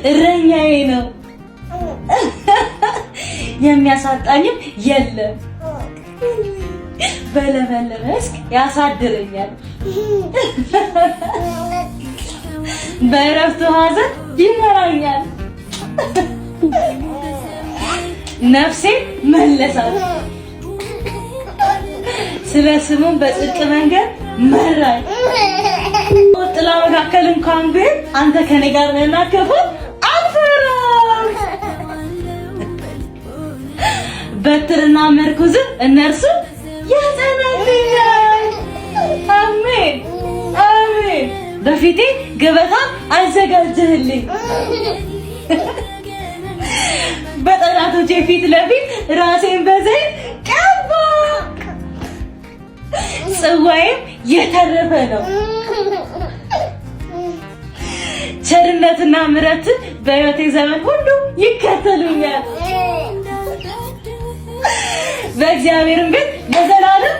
እረኛዬ ነው፣ የሚያሳጣኝም የለም። በለመለመ መስክ ያሳድረኛል፣ በእረፍቱ ውኃ ዘንድ ይመራኛል። ነፍሴ መለሳት፣ ስለ ስሙም በጽድቅ መንገድ መራኝ። ጥላ መካከል እንኳን ብሄድ አንተ ከኔ ጋር ነህና ክፉን አልፈራም። በትርና ምርኩዝ እነርሱ ያጸናሉኛል። አሜን አሜን። በፊቴ ገበታን አዘጋጀህልኝ፣ በጠላቶቼ ፊት ለፊት ራሴን በዘይት ቀባህ። ጽዋዬም የተረፈ ነው። ቸርነትና ምሕረት በሕይወቴ ዘመን ሁሉ ይከተሉኛል። በእግዚአብሔርም ቤት ለዘላለም